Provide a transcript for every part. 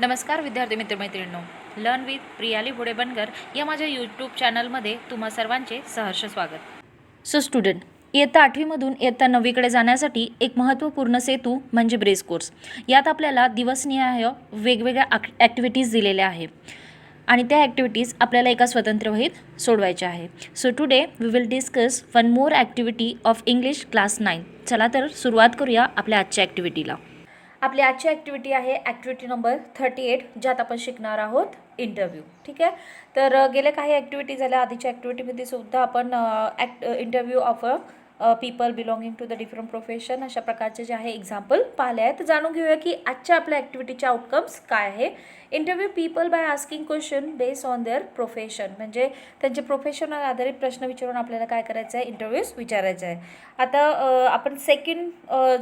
नमस्कार विद्यार्थी मित्रमैत्रिणींनो, learn with Priyali Bhode बनकर या माझ्या यूट्यूब चॅनलमध्ये तुम्हा सर्वांचे सहर्ष स्वागत. सो स्टुडंट, इयत्ता 8वीमधून इयत्ता 9वीकडे जाण्यासाठी एक महत्त्वपूर्ण सेतू म्हणजे ब्रेस कोर्स. यात आपल्याला दिवसनिहाय वेगवेगळ्या ॲक्टिव्हिटीज दिलेल्या आहे आणि त्या ॲक्टिव्हिटीज आपल्याला एका स्वतंत्र वहीत सोडवायच्या आहे. So today we will discuss one more activity of English class 9. चला तर सुरुवात करूया आपल्या आजच्या ॲक्टिव्हिटीला. आपली आजची ॲक्टिव्हिटी आहे ॲक्टिव्हिटी नंबर 38, ज्यात आपण शिकणार आहोत इंटरव्ह्यू. ठीक आहे, तर गेल्या काही ॲक्टिव्हिटी झाल्या. आधीच्या ॲक्टिव्हिटीमध्ये सुद्धा आपण interview of people belonging to the different profession अशा प्रकारचे जे आहे एक्झाम्पल पाहिले आहेत. जाणून घेऊया की आजच्या आपल्या ॲक्टिव्हिटीचे आउटकम्स काय आहे. Interview people by asking question based on their profession, म्हणजे त्यांचे प्रोफेशनवर आधारित प्रश्न विचारून आपल्याला काय करायचं आहे, इंटरव्ह्यूज विचारायचं आहे. आता आपण सेकंड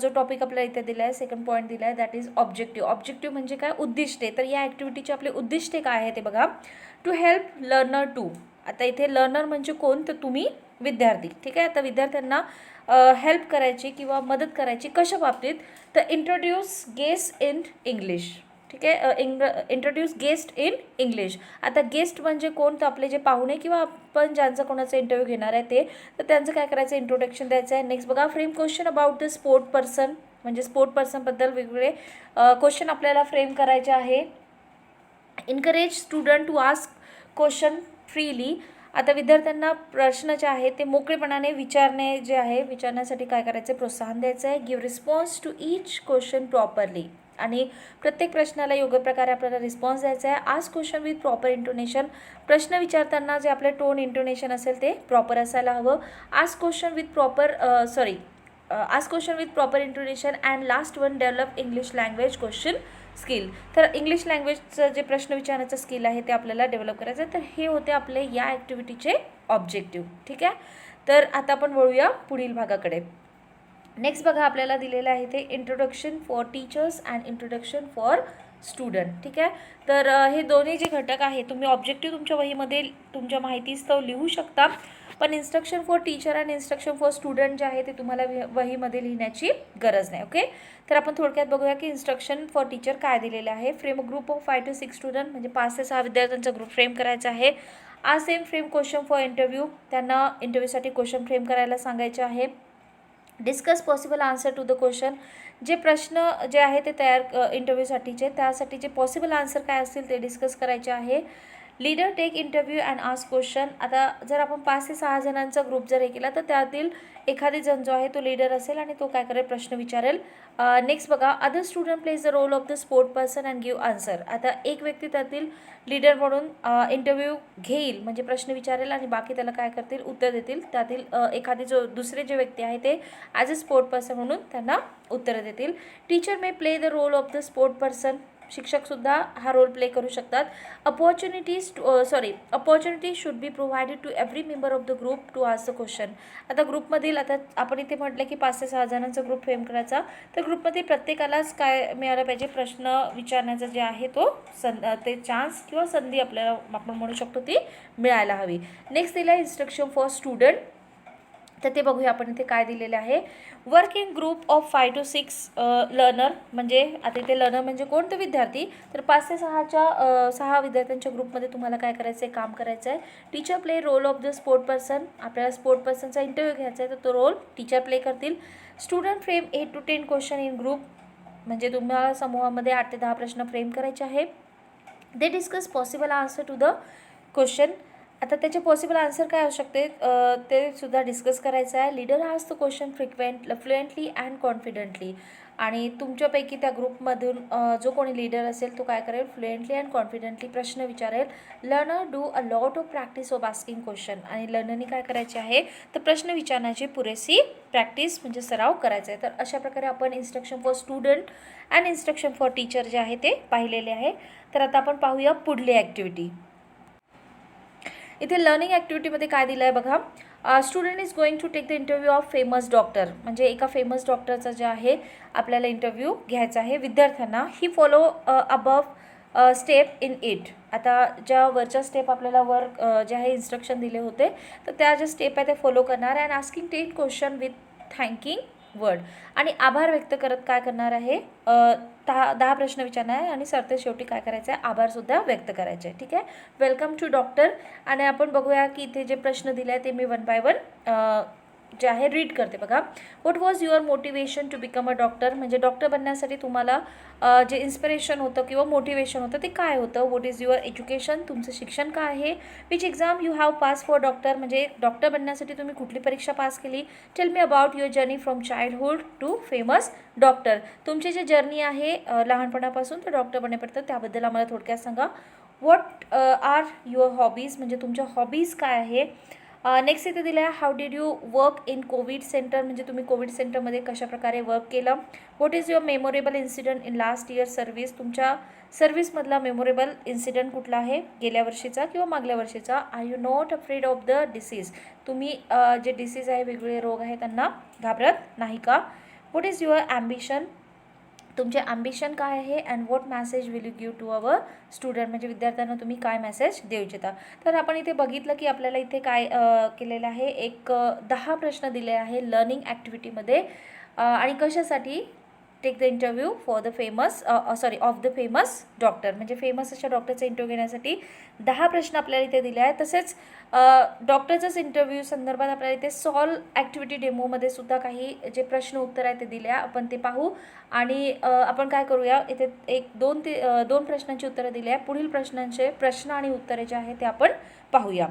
जो टॉपिक आपल्याला इथे दिला आहे, सेकंड पॉईंट दिला आहे, दॅट इज ऑब्जेक्टिव्ह. ऑब्जेक्टिव्ह म्हणजे काय, उद्दिष्टे. तर या ॲक्टिव्हिटीचे आपले उद्दिष्टे काय आहे ते बघा. To help learner to. आता इथे लर्नर म्हणजे कोण, तर तुम्ही विद्यार्थी. ठीक आहे, आता विद्यार्थ्यांना हेल्प करायची किंवा मदत करायची कशा बाबतीत, तर इंट्रोड्यूस गेस्ट इन इंग्लिश. ठीक आहे, इंट्रोड्यूस गेस्ट इन इंग्लिश. आता गेस्ट म्हणजे कोण, तर आपले जे पाहुणे किंवा आपण ज्यांचा कोणाचा इंटरव्ह्यू घेणार आहे ते, तर त्यांचं काय करायचं, इंट्रोडक्शन द्यायचं आहे. नेक्स्ट बघा, frame question about the sport person, म्हणजे स्पोर्ट पर्सनबद्दल वेगवेगळे क्वेश्चन आपल्याला फ्रेम करायचे आहे. Encourage student to ask question freely. आता विद्यार्थ्यांना प्रश्न जे आहे ते मोकळेपणाने विचारणे जे आहे, विचारण्यासाठी काय करायचं, प्रोत्साहन द्यायचं आहे. Give response to each question properly, आणि प्रत्येक प्रश्नाला योग्य प्रकारे आपल्याला रिस्पॉन्स द्यायचा आहे. Ask question with proper intonation. प्रश्न विचारताना जे आपले टोन इंटोनेशन असेल ते प्रॉपर असायला हवं. Ask question with proper intonation. And last one, develop English language question skill. तर इंग्लिश लँग्वेजचं जे प्रश्न विचारण्याचं स्किल आहे ते आपल्याला डेव्हलप करायचं आहे. तर हे होते आपले या ॲक्टिव्हिटीचे ऑब्जेक्टिव्ह. ठीक आहे, तर आता आपण वळूया पुढील भागाकडे. नेक्स्ट बघा, आपल्याला दिलेलं आहे ते introduction for teachers and introduction for student. ठीक आहे, तर हे दोन्ही जे घटक आहे तुम्ही ऑब्जेक्टिव्ह तुमच्या वहीमध्ये तुमच्या माहितीस्तव लिहू शकता, पण instruction for teacher and instruction for student जे आहे ते तुम्हाला वहीमध्ये लिहिण्याची गरज नाही. ओके, तर आपण थोडक्यात बघूया की इन्स्ट्रक्शन फॉर टीचर काय दिलेलं आहे. Frame group of 5 to 6 student, म्हणजे 5 ते 6 विद्यार्थ्यांचा ग्रुप फ्रेम करायचा आहे. आज same frame question for interview, त्यांना इंटरव्ह्यूसाठी क्वेश्चन फ्रेम करायला सांगायचे आहे. Discuss possible answer to the question, जे प्रश्न जे आहे ते तयार इंटरव्ह्यूसाठीचे, त्यासाठी जे पॉसिबल आन्सर काय असतील ते डिस्कस करायचे आहे. Leader take interview and ask question. आता जर आपण 5 ते 6 जणांचा ग्रुप जर हे केला तर त्यातील एखादी जण जो आहे तो लीडर असेल आणि तो काय करेल, प्रश्न विचारेल. नेक्स्ट बघा, other student plays the role of the sport person and give answer. आता एक व्यक्ती त्यातील लीडर म्हणून इंटरव्ह्यू घेईल, म्हणजे प्रश्न विचारेल आणि बाकी त्याला काय करतील, उत्तर देतील. त्यातील एखादी जो दुसरे जे व्यक्ती आहे ते ॲज अ स्पोर्ट पर्सन म्हणून त्यांना उत्तरं देतील. Teacher may play the role of the sport person. शिक्षकसुद्धा हा रोल प्ले करू शकतात. Opportunity should be provided to every member of the group to ask the question. आता ग्रुपमधील, आता आपण इथे म्हटलं की 5 ते 6 जणांचा ग्रुप फ्रेम करायचा, तर ग्रुपमध्ये प्रत्येकालाच काय मिळालं पाहिजे, प्रश्न विचारण्याचा जे आहे तो ते चान्स किंवा संधी आपल्याला आपण म्हणू शकतो ती मिळायला हवी. नेक्स्ट दिला इन्स्ट्रक्शन फॉर स्टुडंट, तर ते बघूया आपण इथे काय दिलेले आहे. Work in group of 5 to 6 learner, म्हणजे आता इथे लर्नर म्हणजे कोण, तर विद्यार्थी. तर 5 ते 6 विद्यार्थ्यांच्या ग्रुपमध्ये तुम्हाला काय करायचं आहे, काम करायचं आहे. Teacher play role of the sport person. आपल्याला स्पोर्ट पर्सनचा इंटरव्ह्यू घ्यायचा आहे, तर तो रोल टीचर प्ले करतील. Student frame 8 to 10 question in group, म्हणजे तुम्हाला समूहामध्ये 8 ते 10 प्रश्न फ्रेम करायचे आहे. They discuss possible answer to the question. आता त्याचे पॉसिबल आन्सर काय असू शकते ते सुद्धा डिस्कस करायचं आहे. Leader has the question fluently and confidently, आणि तुमच्यापैकी त्या ग्रुपमधून जो कोणी लीडर असेल तो काय करेल, फ्लुएंटली अँड कॉन्फिडंटली प्रश्न विचारेल. Learner do a lot of practice of asking question, आणि लर्नरनी काय करायचे आहे, तर प्रश्न विचारण्याची पुरेशी प्रॅक्टिस म्हणजे सराव करायचा आहे. तर अशा प्रकारे आपण instruction for student and instruction for teacher जे आहे ते पाहिलेले आहे. तर आता आपण पाहूया पुढली ॲक्टिव्हिटी. इथे लर्निंग ॲक्टिव्हिटीमध्ये काय दिलं आहे बघा. Student is going to take the interview of famous doctor, म्हणजे एका फेमस डॉक्टरचा जे आहे आपल्याला इंटरव्ह्यू घ्यायचा आहे विद्यार्थ्यांना. ही follow above step in it. आता ज्या वरच्या स्टेप आपल्याला जे आहे इन्स्ट्रक्शन दिले होते, तर त्या ज्या स्टेप आहे ते फॉलो करणार. And asking 10 question with thanking word. आणि आभार व्यक्त करत काय करणार आहे, 10 प्रश्न विचारणार आहे आणि सरते शेवटी काय करायचं आहे, आभारसुद्धा व्यक्त करायचे आहे. ठीक आहे. Welcome to doctor. आणि आपण बघूया की इथे जे प्रश्न दिले आहे ते मी वन बाय वन जे आहे रीड करते बघा. What was your motivation to become a doctor, म्हणजे डॉक्टर बनण्यासाठी तुम्हाला जे इन्स्पिरेशन होतं किंवा मोटिवेशन होतं ते काय होतं. व्हॉट इज युअर एज्युकेशन, तुमचं शिक्षण काय आहे. Which exam you have pass for doctor, म्हणजे डॉक्टर बनण्यासाठी तुम्ही कुठली परीक्षा पास केली. Tell me about your journey from childhood to famous doctor, तुमची जी जर्नी आहे लहानपणापासून तर डॉक्टर बनेपर्यंत त्याबद्दल आम्हाला थोडक्यात सांगा. व्हॉट आर युअर हॉबीज, म्हणजे तुमच्या हॉबीज काय आहे. नेक्स्ट इथे दिलं आहे how did you work in Covid centre, म्हणजे तुम्ही कोविड सेंटरमध्ये कशाप्रकारे वर्क केलं. What is your memorable incident in last year service, तुमच्या सर्व्हिसमधला मेमोरेबल इन्सिडंट कुठला आहे, गेल्या वर्षीचा किंवा मागल्या वर्षीचा. Are you not afraid of the disease, तुम्ही जे डिसीज आहे वेगवेगळे रोग आहे त्यांना घाबरत नाही का. व्हॉट इज युअर ॲम्बिशन, तुमचे ॲम्बिशन काय आहे. And what message will you give to our student, म्हणजे विद्यार्थ्यांना तुम्ही काय मेसेज देऊ इच्छिता. तर आपण इथे बघितलं की आपल्याला इथे काय केलेलं आहे, एक 10 प्रश्न दिले आहे लर्निंग ॲक्टिव्हिटीमध्ये. आणि कशासाठी, take the interview for the famous of the famous doctor, म्हणजे फेमस अशा डॉक्टरचा इंटरव्ह्यू घेण्यासाठी 10 प्रश्न आपल्याला इथे दिले आहेत. तसेच डॉक्टरचाच इंटरव्ह्यू संदर्भात आपल्याला इथे सॉल्व ॲक्टिव्हिटी डेमोमध्ये सुद्धा काही जे प्रश्न उत्तर आहे ते दिले आहे, आपण ते पाहू. आणि आपण काय करूया, इथे 2 प्रश्नांची उत्तरं दिली आहे. पुढील प्रश्नांचे प्रश्न आणि उत्तरे जे आहे ते आपण पाहूया.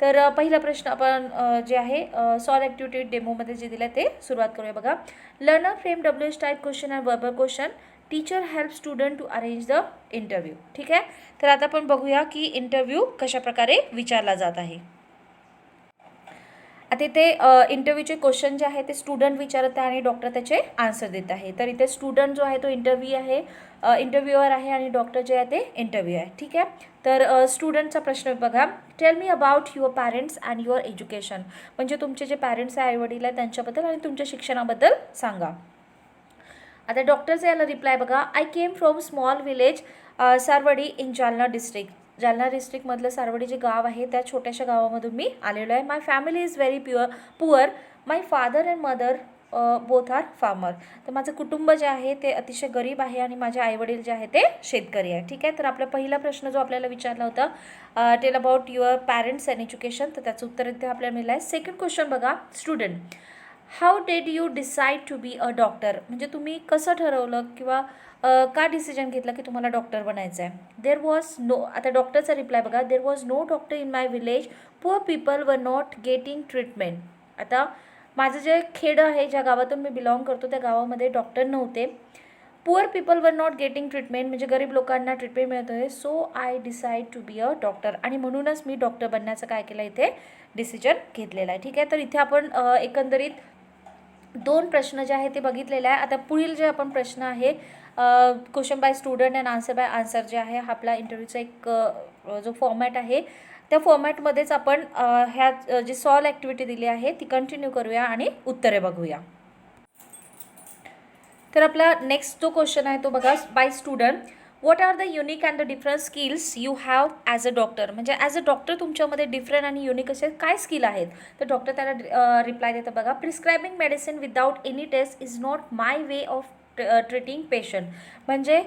तर पहिला प्रश्न आपण जे आहे सॉल्व ॲक्टिव्हिटी डेमोमध्ये जे दिलं आहे ते सुरुवात करूया बघा. Learner frame WH type question and verbal question. Teacher help student to arrange the interview. ठीक आहे. तर आता आपण बघूया की इंटरव्ह्यू कशाप्रकारे विचारला जात आहे. आता इथे इंटरव्ह्यूचे क्वेश्चन जे आहे ते स्टुडंट विचारत आहे आणि डॉक्टर त्याचे आन्सर देत आहे. तर इथे स्टुडंट जो आहे तो इंटरव्ह्यूअर आहे आणि डॉक्टर जे आहे ते इंटरव्ह्यू आहे. ठीक आहे. तर स्टुडंटचा प्रश्न बघा. Tail me about your parents and your education, म्हणजे तुमचे जे पॅरेंट्स आहे आईवडील आहे त्यांच्याबद्दल आणि तुमच्या शिक्षणाबद्दल सांगा. आता डॉक्टरचा याला रिप्लाय बघा. I came from small village Sarwadi in Jalna district, Jalna डिस्ट्रिक्टमधलं सारवडी जे गाव आहे त्या छोट्याशा गावामधून मी आलेलो आहे. My family is very poor. My father and mother both are farmer, तर माझं कुटुंब जे आहे ते अतिशय गरीब आहे आणि माझे आईवडील जे आहे ते शेतकरी आहे. ठीक आहे. तर आपला पहिला प्रश्न जो आपल्याला विचारला होता tell about your parents and education, तर त्याचं उत्तर इथे आपल्याला मिळालं आहे. सेकंड क्वेश्चन बघा. Student how did you decide to be a doctor, म्हणजे तुम्ही कसं ठरवलं किंवा का डिसिजन घेतला की तुम्हाला डॉक्टर बनायचं आहे. देर वॉज नो, आता डॉक्टरचा रिप्लाय बघा. There was no doctor in my village. Poor people were not getting treatment. आता माझं जे खेडं आहे, ज्या गावातून मी बिलॉंग करतो त्या गावामध्ये डॉक्टर नव्हते. Poor people were not getting treatment, म्हणजे गरीब लोकांना ट्रीटमेंट मिळत आहे. So I decide to be a doctor, आणि म्हणूनच मी डॉक्टर बनण्याचं काय केलं इथे डिसिजन घेतलेलं आहे. ठीक आहे. तर इथे आपण एकंदरीत 2 प्रश्न जे आहे ते बघितलेले आहे. आता पुढील जे आपण प्रश्न आहे question by student and answer by answer जे आहे हा आपला इंटरव्ह्यूचा एक जो फॉर्मॅट आहे त्या फॉर्मॅटमध्येच आपण ह्या जी सॉल्व ॲक्टिव्हिटी दिली आहे ती कंटिन्यू करूया आणि उत्तरे बघूया. तर आपला नेक्स्ट जो क्वेश्चन आहे तो बघा. By student what are the unique and the different skills you have as a doctor, म्हणजे ॲज अ डॉक्टर तुमच्यामध्ये डिफरंट आणि युनिक असे काय स्किल आहेत. तर डॉक्टर त्याला रिप्लाय देतं बघा. Prescribing medicine without any test is not my way of treating patient, म्हणजे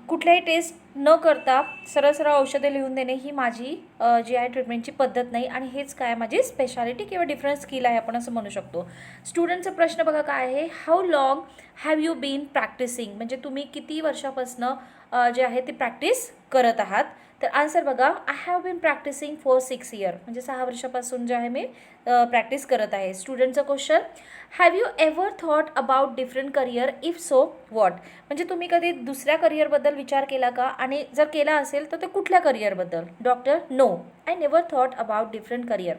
कुठल्याही टेस्ट न करता सरळ सरळ औषधे लिहून देणे ही माझी जी आहे ट्रीटमेंटची पद्धत नाही, आणि हेच काय माझी स्पेशालिटी किंवा डिफरंट स्किल आहे आपण असं म्हणू शकतो. स्टुडंटचा प्रश्न बघा काय आहे. How long have you been practicing, म्हणजे तुम्ही किती वर्षापासनं जे आहे ते प्रॅक्टिस करत आहात. तर आन्सर बघा. I have been practicing for 6 year, म्हणजे 6 वर्षापासून जे आहे मी प्रॅक्टिस करत आहे. स्टुडंटचा question. Have you ever thought about different career, if so what, म्हणजे तुम्ही कधी दुसऱ्या करियरबद्दल विचार केला का, आणि जर केला असेल तर ते कुठल्या करियरबद्दल. Doctor. No, I never thought about different career,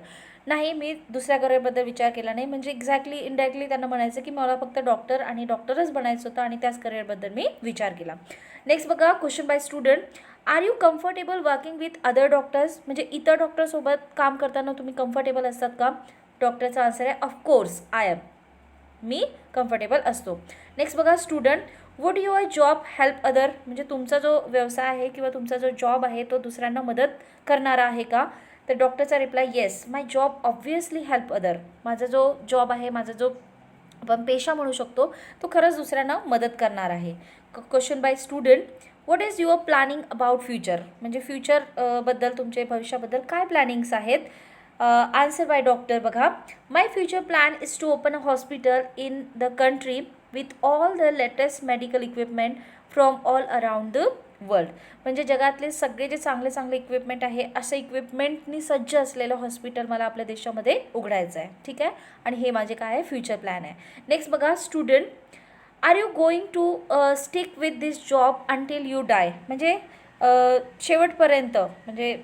नाही मी दुसऱ्या करियरबद्दल विचार केला नाही, म्हणजे एक्झॅक्टली इनडायरेक्टली त्यांना म्हणायचं की मला फक्त डॉक्टर आणि डॉक्टरच बनायचं होतं आणि त्याच करियरबद्दल मी विचार केला. नेक्स्ट बघा. Question by student. Are you comfortable working with other doctors, म्हणजे इतर डॉक्टरसोबत काम करताना तुम्ही कम्फर्टेबल असतात का. डॉक्टरचा आन्सर आहे ऑफकोर्स आय एम, मी कम्फर्टेबल असतो. नेक्स्ट बघा. Student would your job help other, म्हणजे तुमचा जो व्यवसाय आहे किंवा तुमचा जो जॉब आहे तो दुसऱ्यांना मदत करणारा आहे का. तर डॉक्टरचा रिप्लाय. येस, माय जॉब ऑब्व्हियसली हेल्प अदर, माझा जो जॉब आहे, माझा जो आपण पेशा म्हणू शकतो, तो खरंच दुसऱ्यांना मदत करणार आहे. Question by student, what is your planning about future, म्हणजे फ्युचर बद्दल तुमचे भविष्याबद्दल काय प्लॅनिंग्स आहेत. आन्सर बाय डॉक्टर बघा, my future plan is to open a hospital in the country with all the latest medical equipment from all around the world, म्हणजे जगातले सगळे जे चांगले चांगले इक्विपमेंट आहे असे इक्विपमेंटनी सज्ज असलेलं हॉस्पिटल मला आपल्या देशामध्ये उघडायचं आहे. ठीक आहे, आणि हे माझे काय आहे फ्युचर प्लॅन आहे. नेक्स्ट बघा student, are you going to stick with this job until you die, म्हणजे शेवटपर्यंत, म्हणजे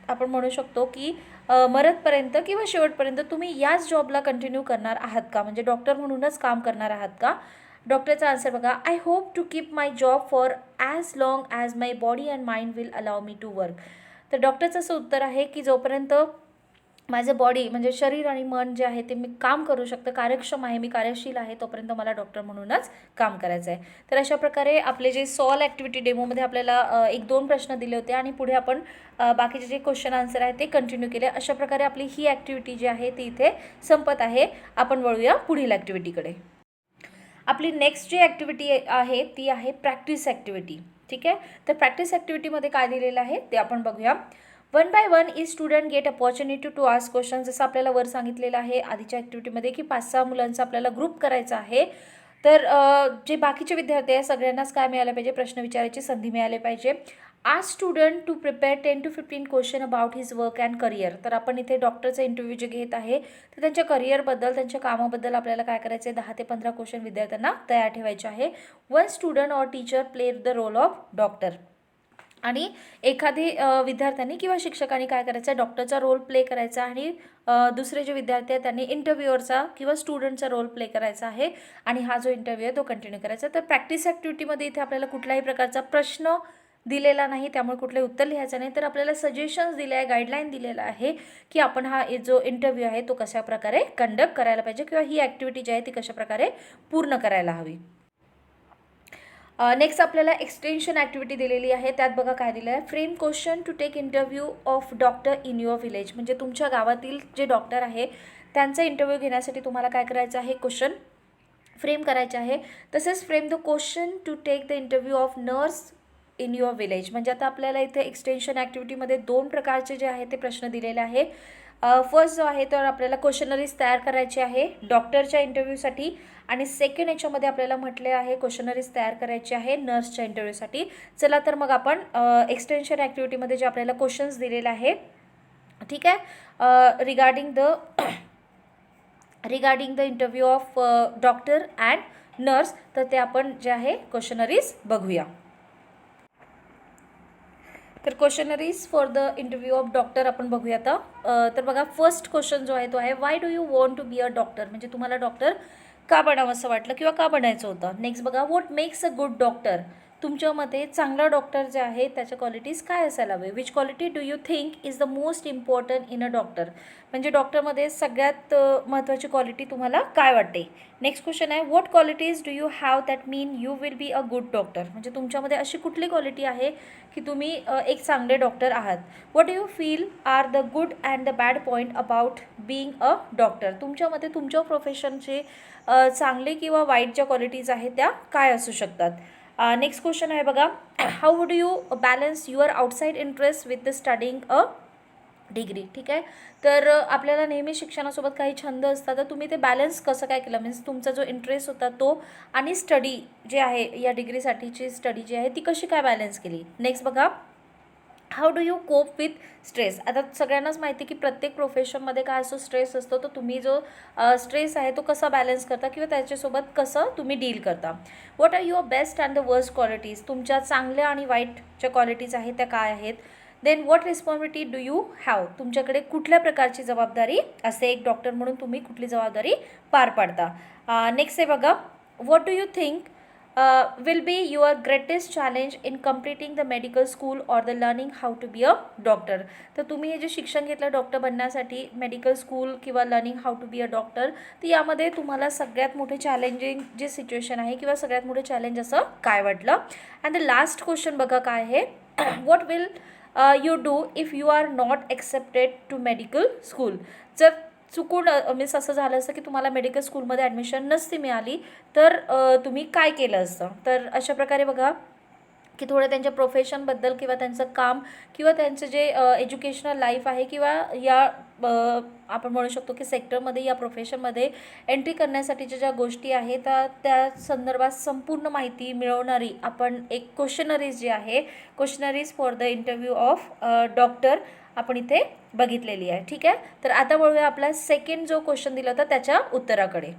आपण म्हणू शकतो की मरतपर्यंत किंवा शेवटपर्यंत तुम्ही याच जॉबला कंटिन्यू करणार आहात का, म्हणजे डॉक्टर म्हणूनच काम करणार आहात का. डॉक्टरचा आन्सर बघा, I hope to keep my job for as long as my body and mind will allow me to work. तर डॉक्टरचं असं उत्तर आहे की जोपर्यंत माझं बॉडी म्हणजे शरीर आणि मन जे आहे ते मी काम करू शकतं, कार्यक्षम आहे, मी कार्यशील आहे, तोपर्यंत मला डॉक्टर म्हणूनच काम करायचं आहे. तर अशा प्रकारे आपले जे सॉल्व ॲक्टिव्हिटी डेमोमध्ये आपल्याला 1-2 प्रश्न दिले होते आणि पुढे आपण बाकीचे जे क्वेश्चन आन्सर आहे ते कंटिन्यू केले. अशा प्रकारे आपली ही ॲक्टिव्हिटी जी आहे ती इथे संपत आहे. आपण वळूया पुढील ॲक्टिव्हिटीकडे. आपली नेक्स्ट जी ॲक्टिव्हिटी आहे ती आहे प्रॅक्टिस ॲक्टिव्हिटी. ठीक आहे, तर प्रॅक्टिस ॲक्टिव्हिटीमध्ये काय दिलेलं आहे ते आपण बघूया. 1 by 1 is student get opportunity to ask question. जसं आपल्याला वर सांगितलेलं आहे आधीच्या ॲक्टिव्हिटीमध्ये की 5-6 मुलांचा आपल्याला ग्रुप करायचा आहे. तर जे बाकीचे विद्यार्थी आहे सगळ्यांनाच काय मिळालं पाहिजे, प्रश्न विचारायची संधी मिळाली पाहिजे. Ask student to prepare 10 to 15 question about his work and career. तर आपण इथे डॉक्टरचा इंटरव्ह्यू जे घेत आहे तर त्यांच्या करिअरबद्दल, त्यांच्या कामाबद्दल आपल्याला काय करायचं आहे, 10 ते 15 क्वेश्चन विद्यार्थ्यांना तयार ठेवायचे आहे. 1 student or teacher play the role of doctor. आणि एखादी विद्यार्थ्यांनी किंवा शिक्षकांनी काय करायचं आहे, डॉक्टरचा रोल प्ले करायचा आणि दुसरे जे विद्यार्थी आहेत त्यांनी इंटरव्ह्युअरचा किंवा स्टुडंटचा रोल प्ले करायचा आहे आणि हा जो इंटरव्ह्यू आहे तो कंटिन्यू करायचा. तर प्रॅक्टिस ॲक्टिव्हिटीमध्ये इथे आपल्याला कुठल्याही प्रकारचा प्रश्न दिलेला नाही, त्यामुळे कुठलंही उत्तर लिहायचं नाही, तर आपल्याला सजेशन्स दिले आहे, गाईडलाईन दिलेला आहे की आपण हा जो इंटरव्ह्यू आहे तो कशा प्रकारे कंडक्ट करायला पाहिजे किंवा ही ॲक्टिव्हिटी जी आहे ती कशा प्रकारे पूर्ण करायला हवी. नेक्स्ट आपल्याला एक्सटेन्शन ॲक्टिव्हिटी दिलेली आहे. त्यात बघा काय दिलं आहे, frame question to take interview of doctor in your village, म्हणजे तुमच्या गावातील जे डॉक्टर आहे त्यांचा इंटरव्ह्यू घेण्यासाठी तुम्हाला काय करायचं आहे, क्वेश्चन फ्रेम करायचे आहे. तसेच frame the question to take the interview of nurse in your village, म्हणजे आता आपल्याला इथे एक्सटेन्शन ॲक्टिव्हिटीमध्ये 2 प्रकारचे जे आहे ते प्रश्न दिलेले आहे. फर्स्ट जो आहे तर आपल्याला क्वेश्चनरीज तयार करायचे आहे डॉक्टरच्या इंटरव्ह्यूसाठी आणि सेकंड याच्यामध्ये आपल्याला म्हटले आहे क्वेश्चनरीज तयार करायचे आहे नर्सच्या इंटरव्ह्यूसाठी. चला तर मग आपण एक्सटेन्शन ॲक्टिव्हिटीमध्ये जे आपल्याला क्वेश्चन्स दिलेले आहे, ठीक आहे, regarding the interview of doctor and nurse, तर ते आपण जे आहे क्वेश्चनरीज बघूया. तर questionnaires for the interview of doctor आपण बघूया आता. तर बघा फर्स्ट क्वेश्चन जो आहे तो आहे, why do you want to be a doctor, म्हणजे तुम्हाला डॉक्टर का बनावं असं वाटलं किंवा का बनायचं होतं. नेक्स्ट बघा, what makes a good doctor, तुमच्या मते चांगला डॉक्टर जे आहे त्याच्या क्वालिटीज काय असायला हवे. Which quality do you think is the most important in a doctor, म्हणजे डॉक्टरमध्ये सगळ्यात महत्त्वाची क्वालिटी तुम्हाला काय वाटते. नेक्स्ट क्वेश्चन आहे, what qualities do you have that mean you will be a good doctor, म्हणजे तुमच्यामध्ये अशी कुठली क्वालिटी आहे की तुम्ही एक चांगले डॉक्टर आहात. What do you feel are the good and the bad point about being a doctor, तुमच्यामध्ये तुमच्या प्रोफेशनचे चांगले किंवा वाईट ज्या क्वालिटीज आहेत त्या काय असू शकतात. नेक्स्ट क्वेश्चन आहे बघा, how would you balance your outside interest with the studying a degree. ठीक आहे, तर आपल्याला नेहमी शिक्षणासोबत काही छंद असतात, तर तुम्ही ते बॅलन्स कसं काय केलं, मीन्स तुमचा जो इंटरेस्ट होता तो आणि स्टडी जे आहे या डिग्रीसाठीची स्टडी जी आहे ती कशी काय बॅलन्स केली. नेक्स्ट बघा, how do you cope with stress. आता सगळ्यांनाच माहिती की प्रत्येक प्रोफेशनमध्ये काय असतो, स्ट्रेस असतो, तर तुम्ही जो स्ट्रेस आहे तो कसा बॅलन्स करता किंवा त्याच्यासोबत कसं तुम्ही डील करता. What are your best and the worst qualities, तुमच्या चांगल्या आणि वाईट ज्या क्वालिटीज आहेत त्या काय आहेत. Then what responsibility do you have, तुमच्याकडे कुठल्या प्रकारची जबाबदारी असते, एक डॉक्टर म्हणून तुम्ही कुठली जबाबदारी पार पाडता. नेक्स्ट आहे बघा, what do you think will be your greatest challenge in completing the medical school or the learning how to be a doctor. तर तुम्ही हे जे शिक्षण घेतलं डॉक्टर बनण्यासाठी मेडिकल स्कूल किंवा learning how to be a doctor, तर यामध्ये तुम्हाला सगळ्यात मोठे चॅलेंजिंग जे सिच्युएशन आहे किंवा सगळ्यात मोठे चॅलेंज असं काय वाटलं. अँड द लास्ट क्वेश्चन बघा काय आहे, what will you do if you are not accepted to medical school, जर चुकून मीन्स असं झालं असतं की तुम्हाला मेडिकल स्कूलमध्ये ॲडमिशन नसती मिळाली तर तुम्ही काय केलं असतं. तर अशा प्रकारे बघा की थोडं त्यांच्या प्रोफेशनबद्दल किंवा त्यांचं काम किंवा त्यांचं जे एज्युकेशनल लाईफ आहे किंवा या आपण म्हणू शकतो की सेक्टरमध्ये या प्रोफेशनमध्ये एंट्री करण्यासाठीच्या ज्या गोष्टी आहेत त्या संदर्भात संपूर्ण माहिती मिळवणारी आपण एक क्वेश्चनरीज जी आहे, questionnaires for the interview of doctor आपण इथे बघितलेली आहे. ठीक आहे, तर आता बघूया आपला सेकंड जो क्वेश्चन दिला होता त्याच्या उत्तराकडे.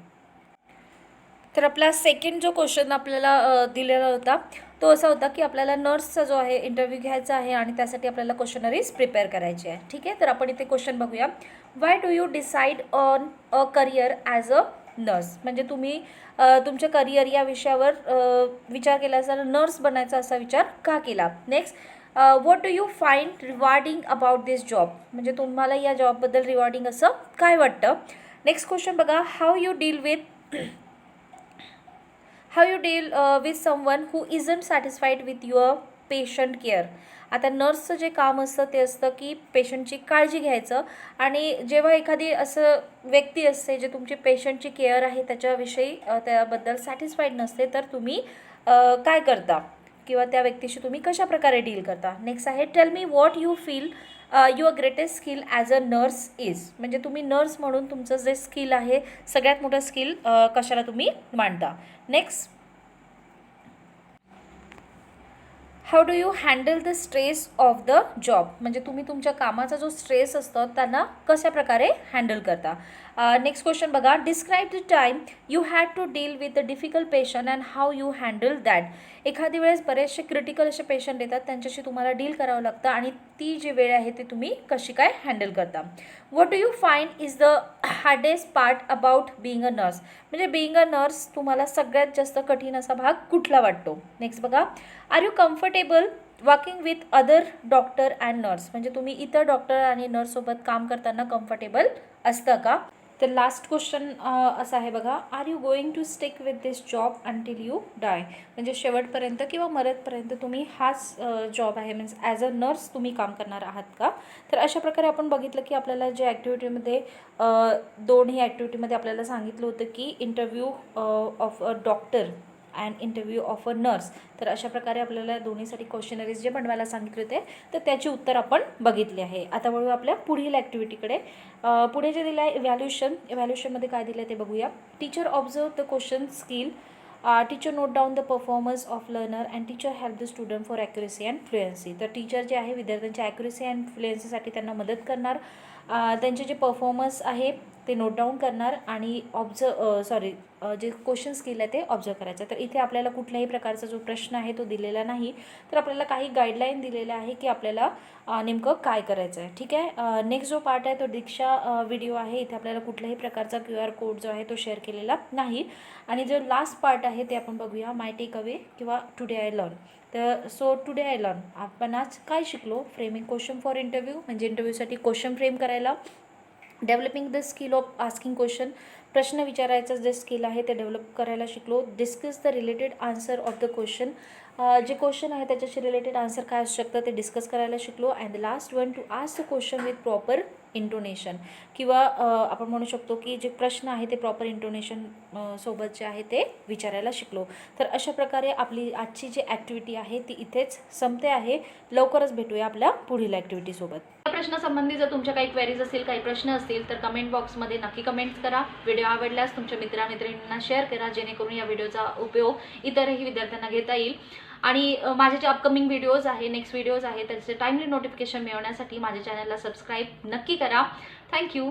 तर आपला सेकंड जो क्वेश्चन आपल्याला दिलेला होता तो असा होता की आपल्याला नर्सचा जो आहे इंटरव्ह्यू घ्यायचा आहे आणि त्यासाठी आपल्याला क्वेश्चनरीज प्रिपेअर करायची आहे. ठीक आहे, तर आपण इथे क्वेश्चन बघूया. Y do you decide on a career as a nurse. म्हणजे तुम्ही तुमच्या करियर या विषयावर विचार केला असा नर्स बनायचा असा विचार का केला. Next, what do you find rewarding about this job. म्हणजे तुम्हाला या जॉबबद्दल रिवॉर्डिंग असं काय वाटतं. नेक्स्ट क्वेश्चन बघा. How you deal with someone who isn't satisfied with your patient care. आता नर्सचं जे काम असतं ते असतं की पेशंटची काळजी घ्यायचं आणि जेव्हा एखादी असं व्यक्ती असते जे तुमची पेशंटची केअर आहे त्याच्याविषयी त्याबद्दल सॅटिस्फाईड नसते तर तुम्ही काय करता किंवा त्या व्यक्तीशी तुम्ही कशा प्रकारे डील करता. नेक्स्ट आहे tell me what you feel your greatest skill as a nurse is. म्हणजे तुम्ही नर्स म्हणून तुमचं जे स्किल आहे सगळ्यात मोठं स्किल कशाला तुम्ही मांडता. Next, how do you handle the stress of the job. म्हणजे तुम्ही तुमच्या कामाचा जो स्ट्रेस असतो त्यांना कशा प्रकारे हँडल करता. नेक्स्ट क्वेश्चन बघा. Describe the time you had to deal with the difficult patient and how you handle that. एखादी वेळेस बरेचसे क्रिटिकल असे पेशंट येतात त्यांच्याशी तुम्हाला डील करावं लागतं आणि ती जी वेळ आहे ती तुम्ही कशी काय हँडल करता. What do you find is the hardest part about being a nurse. म्हणजे बिईंग अ नर्स तुम्हाला सगळ्यात जास्त कठीण असा भाग कुठला वाटतो. नेक्स्ट बघा. Are you comfortable working with other doctor and nurse. म्हणजे तुम्ही इतर डॉक्टर आणि नर्ससोबत काम करताना कम्फर्टेबल असतं का. तर लास्ट क्वेश्चन असा आहे बघा. Are you going to stick with this job until you die. म्हणजे शेवटपर्यंत किंवा मरतपर्यंत तुम्ही हाच जॉब आहे मीन्स ॲज अ नर्स तुम्ही काम करणार आहात का. तर अशा प्रकारे आपण बघितलं की आपल्याला जे ॲक्टिव्हिटीमध्ये दोन्ही ॲक्टिव्हिटीमध्ये आपल्याला सांगितलं होतं की interview of a doctor and interview of a nurse. तर अशा प्रकारे आपल्याला दोन्हीसाठी क्वेश्चनरीज जे बनवायला सांगितले होते तर त्याची उत्तर आपण बघितली आहे. आता वळू आपल्या पुढील ॲक्टिव्हिटीकडे. पुढे जे दिलं आहे इव्हॅल्युएशनमध्ये काय दिलं आहे ते बघूया. Teacher observe the question skill. Teacher note down the performance of learner and teacher help the student for accuracy and fluency. तर टीचर जे आहे विद्यार्थ्यांच्या ॲक्युरेसी अँड फ्लुएन्सीसाठी त्यांना मदत करणार. त्यांचे जे परफॉर्मन्स आहे ते नोट डाऊन करणार आणि जे क्वेश्चन स्किल आहे ते ऑब्झर्व करायचं. तर इथे आपल्याला कुठल्याही प्रकारचा जो प्रश्न आहे तो दिलेला नाही तर आपल्याला काही गाईडलाईन दिलेल्या आहे की आपल्याला नेमकं काय करायचं आहे. ठीक आहे. नेक्स्ट जो पार्ट आहे तो दीक्षा व्हिडिओ आहे. इथे आपल्याला कुठल्याही प्रकारचा QR कोड जो आहे तो शेअर केलेला नाही. आणि जो लास्ट पार्ट आहे ते आपण बघूया. माय टेक अवे किंवा टुडे आय लर्न. तर सो टुडे आय लर्न आपण आज काय शिकलो. फ्रेमिंग क्वेश्चन फॉर इंटरव्ह्यू म्हणजे इंटरव्ह्यूसाठी क्वेश्चन फ्रेम करायला. Developing the skill of asking question. प्रश्न विचारायचं जे स्किल आहे ते डेव्हलप करायला शिकलो. Discuss the related answer of the question. जे क्वेश्चन आहे त्याच्याशी रिलेटेड आन्सर काय असू शकतं ते डिस्कस करायला शिकलो. And the last one two ask the question with proper intonation किंवा आपण म्हणू शकतो की जे प्रश्न आहे ते प्रॉपर इंटोनेशन सोबत जे आहे ते विचारायला शिकलो. तर अशा प्रकारे आपली आजची जी ॲक्टिव्हिटी आहे ती इथेच संपते आहे. लवकरच भेटूया आपल्या पुढील ॲक्टिव्हिटीसोबत. या प्रश्नासंबंधी जर तुमच्या काही क्वेरीज असतील काही प्रश्न असतील तर कमेंट बॉक्समध्ये नक्की कमेंट्स करा. व्हिडिओ आवडल्यास तुमच्या मित्रांना शेअर करा जेणेकरून या व्हिडिओचा उपयोग इतरही विद्यार्थ्यांना घेता येईल. आणि माझे जे अपकमिंग व्हिडिओज आहे नेक्स्ट व्हिडिओज आहे त्याचे टाइमली नोटिफिकेशन मिळवण्यासाठी माझ्या चॅनलला सबस्क्राईब नक्की करा. थँक्यू.